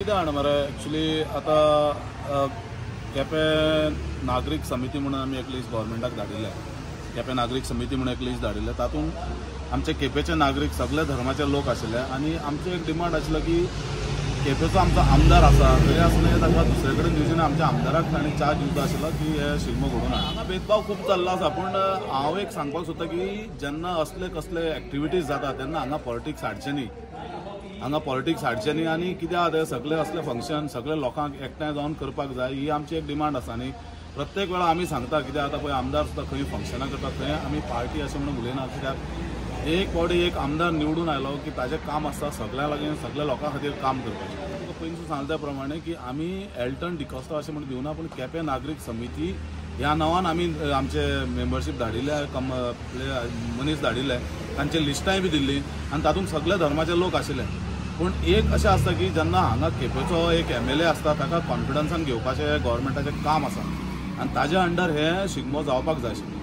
कितें जाणा मरे एक्चुअली आता केपें नागरीक समिती म्हणून आमी एक लिस्ट गव्हर्मेंटाक धाडिल्ले. केपें नागरीक समिती म्हणून एक लिस्ट धाडिल्ले. तातूंत आमचे केपेचे नागरीक सगळे धर्माचे लोक आशिल्ले आनी आमचो एक डिमांड आशिल्लो की केपेचो आमचो आमदार आसा तरी आसतना ताका दुसरे कडेन दिवचे आमच्या आमदाराक ताणें चार्ज दिवचो आशिल्लो की हे शिगमो घडोवन हाड. हांगा भेदभाव खूब चल्लो आसा पूण हांव एक सांगपाक सोदतां की जेन्ना असले कसले एक्टिविटीज जाता तेन्ना हांगा पॉलिटिक्स हाडचें न्ही. हांगा पॉलिटिक्स हाडचें न्ही आनी कित्याक ते सगळे असले फंक्शन सगळे लोकांक एकठांय जावन करपाक जाय ही आमची एक डिमांड आसा. आनी प्रत्येक वेळा आमी सांगता कित्याक आतां पळय आमदार सुद्दां खंय फंक्शनां करता थंय आमी पार्टी अशें म्हणून उलयना. कित्याक एक फावटी एक आमदार निवडून आयलो की ताजें काम आसता सगळ्या लागीं सगळ्या लोकां खातीर काम करपाचें. पयलीं सांगले त्या प्रमाणे की आमी एल्टन डिकोस्टा अशें म्हणून दिवना पूण केपें नागरीक समिती ह्या नांवान आमी आमचे मेंबरशीप धाडिल्ले मनीस धाडिल्ले तांचे लिस्टाय बी दिल्ली आनी तातूंत सगळे धर्माचे लोक आशिल्ले. पूण एक अशें आसता की जेन्ना हांगा केपेचो एक MLA आसता ताका कॉन्फिडन्सान घेवपाचें गव्हर्मेंटाचें काम आसा आनी ताजे अंडर हे शिगमो जावपाक जाय आशिल्लो.